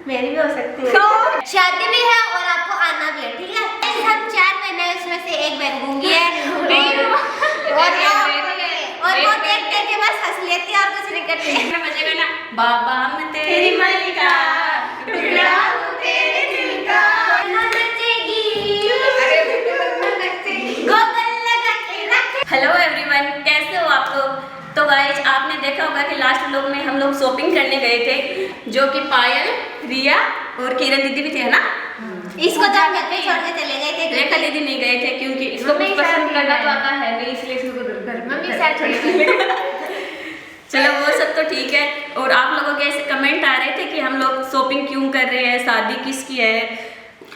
मेरी भी हो सकती है। शादी भी है और आपको आना भी है, ठीक है। हम 4 बहनें हैं, उसमें से एक बहन गूंगी है और वो देख के बस हंस लेती है और कुछ नहीं करती। बजेगा ना, बाबा मैं तेरी मलिका, टुकड़ा हूँ तेरे दिल का। हेलो एवरीवन, कैसे हो आप लोग। तो गाइस आपने देखा होगा कि लास्ट व्लॉग में हम लोग शॉपिंग करने गए थे, जो कि पायल, रिया और किरण दीदी भी थे, है ना। इसको तो हम घर पे छोड़ के चले गए थे, रेखा दीदी नहीं गए थे क्योंकि इसको कुछ पसंद करना तो आता है नहीं, इसलिए इसको घर मम्मी साथ छोड़ के। चलो वो सब तो ठीक है। और आप लोगों के ऐसे कमेंट आ रहे थे कि हम लोग शॉपिंग क्यों कर रहे हैं, शादी किसकी है,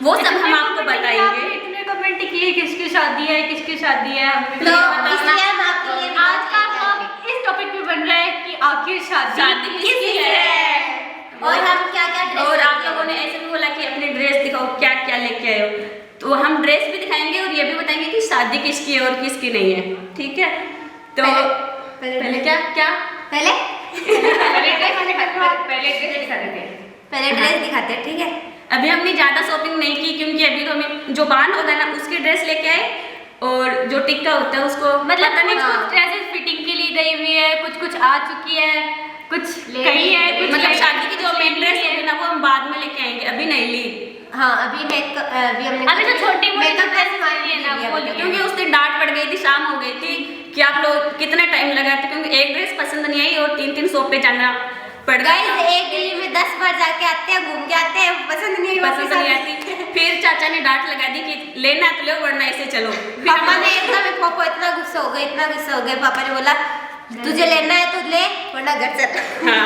वो सब हम आपको बताएंगे। इतने कमेंट किए किसकी शादी है, किसकी शादी है, हमें तो इसलिए हम आपके लिए आज का ब्लॉग इस टॉपिक पे बन रहा है कि आखिर शादी किसकी है और हम क्या-क्या ड्रेस। और आप लोगों ने ऐसे भी बोला कि अपनी ड्रेस दिखाओ, क्या क्या लेके आए हो। तो हम ड्रेस भी दिखाएंगे और ये भी बताएंगे कि शादी किसकी है और किसकी नहीं है, ठीक है। तो पहले क्या पहले ड्रेस दिखाते हैं, ठीक है। अभी हमने ज्यादा शॉपिंग नहीं की क्योंकि अभी तो हमें जो बान होता है ना उसकी ड्रेस लेके आए और जो टिक्का होता है उसको मतलब पता नहीं कुछ ड्रेसेस फिटिंग के लिए गई हुई है, कुछ आ चुकी है, कुछ कहीं है, कुछ मतलब शादी की जो मेन ड्रेस होगी ना वो हम बाद में लेके आएंगे, अभी नहीं ली। हाँ अभी हमने अभी तो छोटी मोटी मेकअप ड्रेस ड्रेस है ना वो क्योंकि उस दिन डांट पड़ गई थी, शाम हो गई थी कि आप लोग कितना टाइम लगा था, क्योंकि एक ड्रेस पसंद नहीं आई और 3 शॉप पे जाना पड़ गया। एक दिल्ली में 10 बार जाके आते हैं, घूम के आते हैं, पसंद नहीं आती। फिर चाचा ने डांट लगा दी कि लेना तो लो वरना ऐसे चलो। पापा ने एकदम पापा इतना गुस्सा हो गए, पापा ने बोला तुझे लेना है तो ले वरना घर चल। हाँ।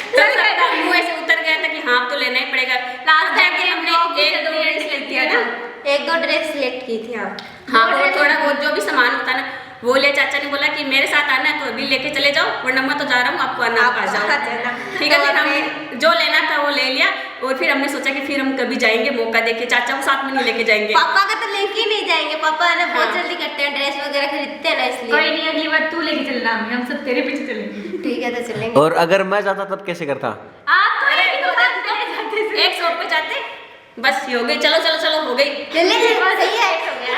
तो सबका मुंह ऐसे उतर गया था कि हाँ तो लेना ही पड़ेगा। लास्ट जाके हमने 1-2 ड्रेस लेती है ना, 1-2 ड्रेस सिलेक्ट की थी। हाँ और थोड़ा बहुत जो भी सामान होता है ना वो ले। चाचा ने बोला कि मेरे साथ आना है तो अभी लेके चले जाओ वरना मैं तो जा रहा हूँ, आपको आना आप आ जाओ, ठीक है। फिर हमने जो लेना था वो ले लिया और फिर हमने सोचा कि फिर हम कभी जाएंगे मौका देके, चाचा को साथ में नहीं लेके जाएंगे। पापा का तो लेके ही नहीं जाएंगे, पापा है ना बहुत जल्दी करते हैं, ड्रेस वगैरह खरीदते हैं ना, इसलिए कोई नहीं, अगली बार तू लेके चलना, हम सब तेरे पीछे चलेंगे। ठीक है तो चलेंगे। और अगर मैं जाता तब कैसे करता? आप तो एक शॉप पे जाते बस ये हो गई, चलो हो गई। सही है।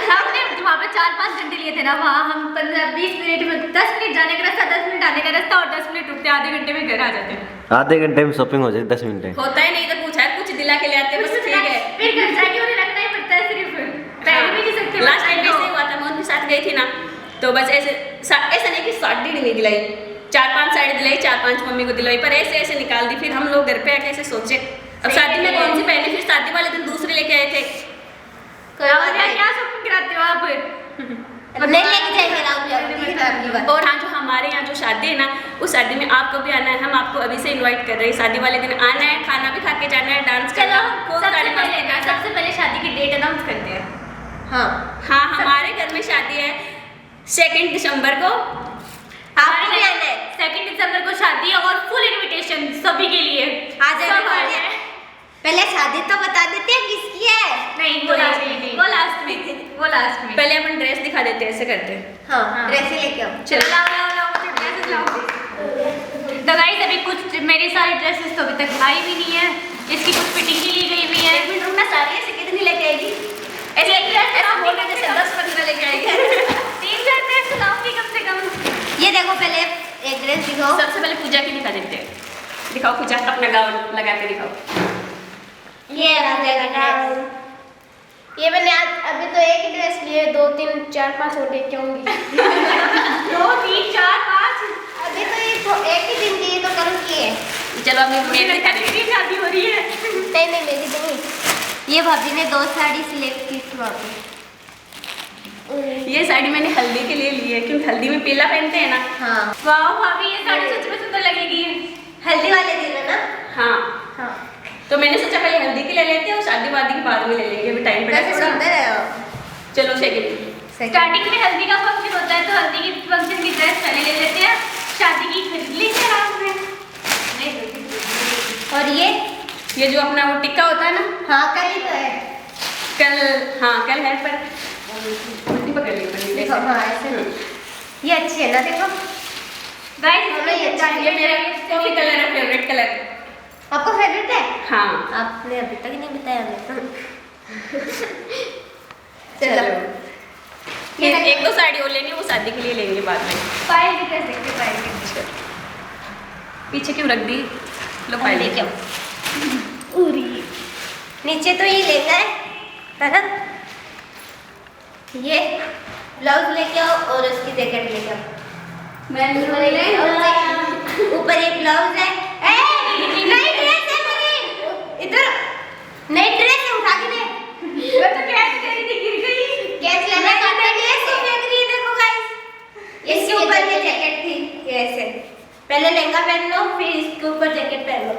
हमने वहाँ पे 4-5 घंटे लिए थे ना, वहाँ हम 15-20 मिनट में 10 मिनट जाने का रास्ता, 10 मिनट आने का रास्ता और 10 मिनट रुकते, आधे घंटे में घर आ जाते हैं। आधे घंटे में शॉपिंग हो जाती, 10 मिनट में होता ही नहीं तो पूछा है, कुछ दिला के ले आते बस, ठीक है। फिर घर जाके उन्हें रखना ही पड़ता है, सिर्फ पहले भी नहीं सकते। लास्ट टाइम ऐसे हुआ था, मैं उनके साथ गई थी ना तो बस ऐसे नहीं कि साड़ी नहीं दिलाई, 4-5 साड़ी दिलाई, 4-5 मम्मी को दिलाई, पर ऐसे निकाल दी। फिर हम लोग घर पे आके ऐसे सोचे अब शादी में कौन सी पहने, फिर शादी वाले दिन दूसरे लेके आए थे। क्या शॉपिंग कराते हो आप? नहीं लेके जाएंगे राहुल। और हाँ जो हमारे यहाँ जो शादी है ना उस शादी में आपको भी आना है, हम आपको अभी से इनवाइट कर रहे हैं। शादी वाले दिन आना है, खाना भी खा के जाना है, डांस करना। सबसे पहले शादी की डेट अनाउंस करते हैं। हाँ हमारे घर में शादी है 2 दिसंबर को, आपको भी आना है। 2 दिसंबर को शादी है और फुल इनविटेशन सभी के लिए आ जाए। पहले शादी तो बता देते हैं किसकी है। नहीं वो लास्ट में पहले अपन ड्रेस दिखा देते हैं, ऐसे करते हैं। हाँ ड्रेस लेके आओ। चलो लाओ मुझे ड्रेसेस लाओ। तो गाइस अभी कुछ मेरी सारी ड्रेसेस तो अभी तक आई भी नहीं है, इसकी कुछ फिटिंग के लिए गई हुई है। एक मिनट रुकना, सारी ऐसे कितनी लेके आएगी? ऐसे बोल रहे जैसे 10-15 लेके आएगी। 3-4 ड्रेस लाऊंगी कम से कम। ये देखो पहले एक ड्रेस दिखाओ। सबसे पहले पूजा की दिखा देते हैं, दिखाओ पूजा अपना गाउन लगा के दिखाओ। ये मैंने आज अभी तो एक ड्रेस लिए, 2-3-4-5 और लेके आऊंगी। 2-3-4-5 अभी तो ये एक ही दिन की, तो कल की है। चलो अभी मेरी दिखा देते हैं। शादी हो रही है। नहीं मेरी तो नहीं। ये भाभी ने 2 साड़ी सिलेक्ट की थी वहाँ पे। ये साड़ी मैंने हल्दी के लिए ली है क्योंकि हल्दी में पीला पहनते हैं ना। हाँ वाह भाभी ये साड़ी सच में सुंदर लगेगी। हल्दी वाले दिन है ना। हाँ हाँ तो मैंने सोचा पहले हल्दी के ले लेते हैं और शादी वादी के बाद में ले लेंगे, अभी टाइम पड़ा वैसे थोड़ा। सुंदर है। चलो सेकंड स्टार्टिंग में हल्दी का फंक्शन होता है तो हल्दी की फंक्शन की ड्रेस पहले ले लेते हैं, शादी की खरीद लेंगे आराम से। और ये जो अपना वो टिक्का होता है ना, हाँ कल ही तो है। कल है पर पकड़ ली देखो हाँ ऐसे ये अच्छी है ना, देखो गाइस ये मेरा कॉफी कलर है, फेवरेट कलर। आपको फेवरेट है? हाँ आपने अभी तक नहीं बताया हमें। चलो ये एक दो साड़ी और लेनी है, वो शादी के लिए लेंगे बाद में। पायल की ड्रेस देखते पायल की। पीछे क्यों रख दी? लो पायल लेके आओ। नीचे तो ये लेना है ना? ये ब्लाउज लेके आओ और उसकी जैकेट लेके आओ। ऊपर एक ब्लाउज है। नई ड्रेस है मेरी, इधर नई ड्रेस है, उठा के दे। मैं तो कैच कर रही थी, गिर गई। कैच लेना है, ड्रेस को फेंक रही है, देखो गाइस। इसके ऊपर ये जैकेट थी, ये ऐसे। पहले लहंगा पहन लो, फिर इसके ऊपर जैकेट पहन लो।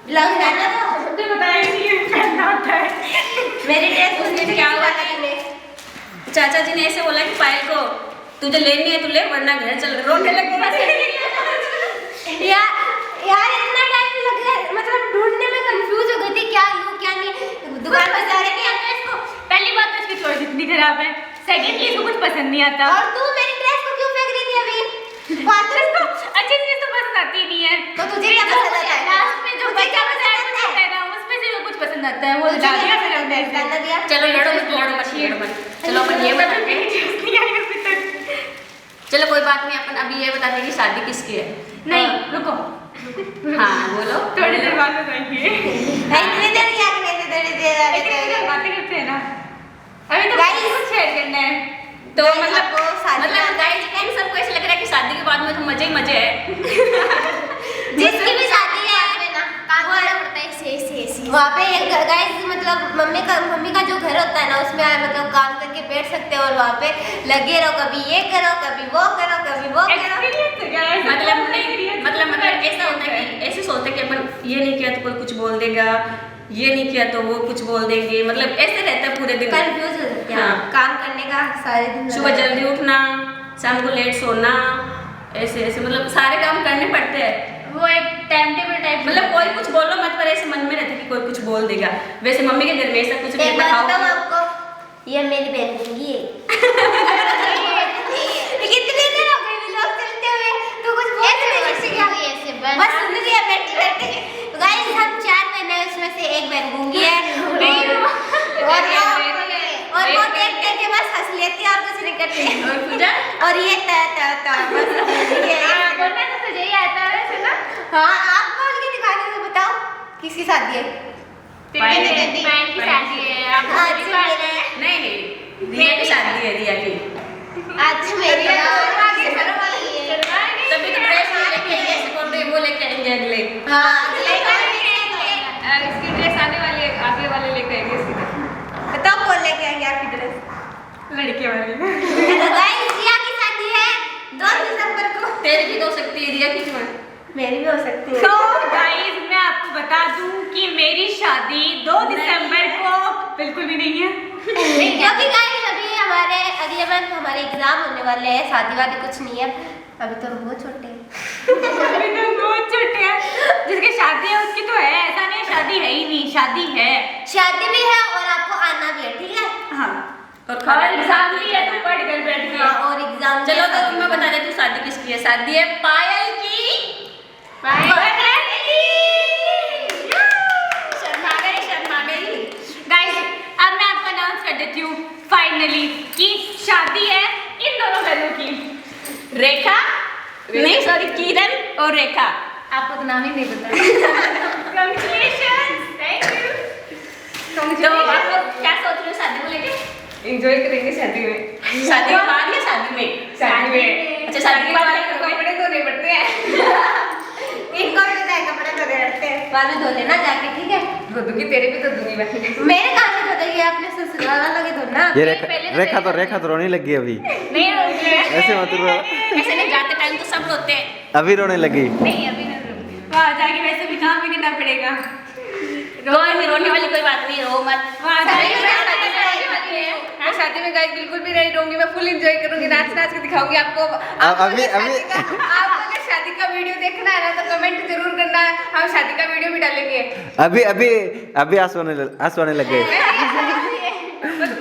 ब्लाउज डालना था, तुमने बताया नहीं है पहनना होता है। मेरी ड्रेस उसमें क्या हुआ था? चाचा जी ने ऐसे बोला कि पायल को तुझे लेनी है तो ले, वरना घर चल, रोने लगेगा। यार इतना टाइम लग गया, मतलब ढूंढने में कंफ्यूज हो गई थी, क्या लूं क्या नहीं। दुकान पर जा रहे थे इसको। पहली बात तो इसकी चॉइस इतनी खराब है, सेकंडली इसको कुछ पसंद नहीं आता। और तू मेरी ड्रेस को क्यों फेंक रही थी अभी? बात इसको अच्छी चीज तो पसंद आती नहीं है। तो तुझे क्या पसंद आता है? लास्ट में जो बच्चा बताया कुछ होता है ना, उसमें से जो कुछ पसंद आता है वो डाल दिया फिर हमने। चलो लड़ो मत, चलो अपन ये बताते हैं। चलो कोई बात नहीं, अपन अभी ये बताते हैं कि शादी किसकी है। नहीं रुको, हाँ बोलो। थोड़ी देर बाद बताएंगे। इतनी देर क्या करने से थोड़ी देर आ इतनी देर बातें करते हैं ना, अभी तो Guys, कुछ शेयर करना है। तो Guys, मतलब आपको शादी गाइस इन सबको ऐसा लग रहा है कि शादी के बाद में तो मजे ही मजे है। जिसकी भी शादी है वहाँ पे एक गाइस, मतलब मम्मी का जो घर होता है ना, उसमें मतलब काम करके बैठ सकते हो और वहाँ पे लगे रहो, कभी ये करो, कभी वो करो, कभी वो करो। एक्सपीरियंस है क्या? मतलब मतलब ऐसा होता है कि ऐसे सोचते हैं कि अपन ये नहीं किया तो कोई कुछ बोल देगा, ये नहीं किया तो वो कुछ बोल देंगे, मतलब ऐसे रहता है पूरे दिन। कंफ्यूज हो सकते हैं हाँ। काम करने का सारे दिन। सुबह जल्दी उठना, शाम को लेट सोना, ऐसे ऐसे मतलब सारे काम करने पड़ते हैं। वो एक टाइम टेबल टाइप, मतलब कोई कुछ बोलो मत, पर ऐसे मन में रहता है कि कोई कुछ बोल देगा। वैसे मम्मी के घर में ऐसा कुछ नहीं एक बात खाओ। बताऊं आपको, ये मेरी बहन होंगी। कितनी देर हो गई व्लॉग चलते हुए, तू कुछ बोल नहीं सकती क्या? बस सुन लिया बैठी बैठी। गाइस हम 4 बहन हैं, उसमें से एक बहन गूंगी है और वो देख देख के बस हंस लेती है और कुछ नहीं करती। और पूजा और ये ता बस ये बोलना तो तुझे ही आता है वैसे ना। हाँ आप बोल के दिखाने से बताओ किसकी शादी है? बहन की शादी है, आप आज मेरे नहीं रिया की शादी है, रिया की। आज मेरी तभी तो ड्रेस लेके आई, ऐसे बोल रही है, वो लेके आएंगे अगले। हाँ इसकी ड्रेस आने वाली है, आगे वाले लेके आएंगे इसकी बताओ कौन लेके आएंगे आपकी ड्रेस? लड़के वाले। गाइस रिया की शादी है 2 दिसंबर को। तेरी भी हो सकती है, रिया की क्यों है? मेरी भी हो सकती है। तो गाइस मैं आपको बता दूं कि मेरी शादी 2 दिसंबर को बिल्कुल भी नहीं है। क्योंकि गाइस अभी हमारे अगले मंथ हमारे एग्जाम होने वाले हैं, शादी वादी कुछ नहीं है अभी, तो हम बहुत छोटे हैं। अभी तो बहुत छोटे हैं, जिसकी शादी है उसकी तो है, ऐसा नहीं शादी है ही नहीं, शादी है। शादी भी है और आपको आना भी है, ठीक है? हाँ और और एग्जाम भी है, तो पढ़ कर बैठ के। हाँ और एग्जाम। चलो तो मैं बता देती हूँ शादी किसकी है। शादी है पायल की। शर्मा गई। गाइस अब मैं आपको अनाउंस कर देती हूँ फाइनली कि शादी है इन दोनों बहनों की, रेखा नहीं सॉरी किरण और रेखा। आपको तो नाम ही नहीं पता। Congratulations, thank you. तो आप लोग क्या सोच रहे हो शादी को लेके? एंजॉय करेंगे शादी में। शादी के बाद या शादी में? शादी में। अच्छा शादी के बाद कपड़े धोने पड़ते हैं। इनको भी बताए कपड़े धोने रहते हैं, बाद में धो लेना जाके, ठीक है? धो दूंगी, तेरे भी धो दूंगी मैं। मेरे कहाँ से धो देगी, अपने ससुराल वालों के धोना। ये रेखा तो रोने लगी अभी। नहीं रोऊंगी मैं। ऐसे मत रो। ऐसे नहीं, जाते टाइम तो सब रोते हैं। अभी रोने लगी। नहीं अभी नहीं रोऊंगी। वहाँ जाके वैसे भी काम भी करना पड़ेगा। रोने वाली कोई बात नहीं, रो मत। वहाँ शादी जाके में मैं शादी में गाइस बिल्कुल भी नहीं रहूंगी, मैं फुल एंजॉय करूंगी, नाच नाच के दिखाऊंगी आपको। आपको अभी अगर शादी का वीडियो देखना है ना तो कमेंट जरूर करना, हम शादी का वीडियो भी डालेंगे। अभी आंसू आने लग गए।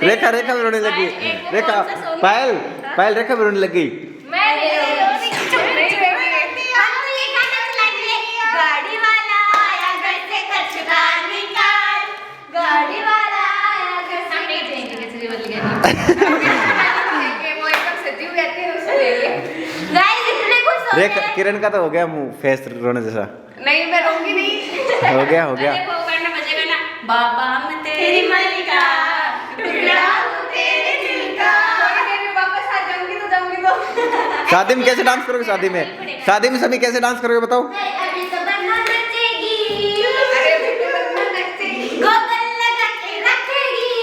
रेखा भी रोने लगी। रेखा पायल रेखा भी रोने लगी। मैं नहीं रोऊंगी। वो एकदम सजी हुई आती है उसको लेंगे। गाइस इतने खुश हो रेखा गए। किरण का तो हो गया मुंह फेस रोने जैसा नहीं मैं रोऊंगी नहीं। हो गया देखो गाना बजेगा ना, बाबा मैं तेरी मलिका, टुकड़ा हूँ तेरे दिल का। थोड़ी देर में वापस आ जाऊंगी तो शादी में कैसे डांस करोगे? शादी में सभी कैसे डांस करोगे बताओ? अभी तो बनना नचेगी, अरे अभी तो बन्नो नचेगी, गोगल लगा के रखेगी।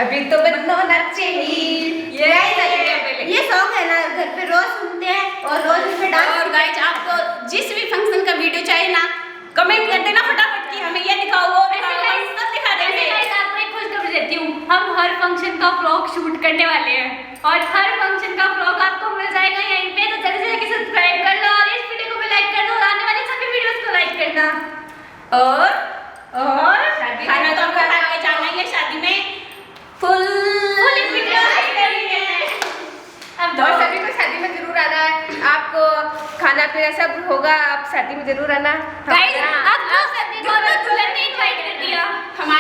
अभी तो बन्नो नचेगी। ये सॉन्ग है ना घर पे रोज सुनते हैं और रोज इस पे डांस। और गाइस आपको जिस भी फंक्शन का वीडियो चाहिए ना, कमेंट कर देना फटाफट कि हमें ये दिखाओ वो दिखाओ, हम सब दिखा देंगे। गाइस आपको एक खुशखबरी देती हूँ, हम हर फंक्शन का व्लॉग शूट करने वाले हैं और हर फंक्शन का व्लॉग आपको मिल जाएगा यहीं पे। तो जल्दी से जाके सब्सक्राइब कर लो और इस वीडियो को भी लाइक कर दो और आने वाली सभी वीडियोस को लाइक करना। और शादी खाना में तो हमको खा के जाना ही है शादी में, फुल और सभी को शादी में जरूर आना है। आपको खाना पीना सब होगा, आप शादी में जरूर आना। गाइस अब तो सभी को दुल्हन ने इनवाइट कर दिया। हमारे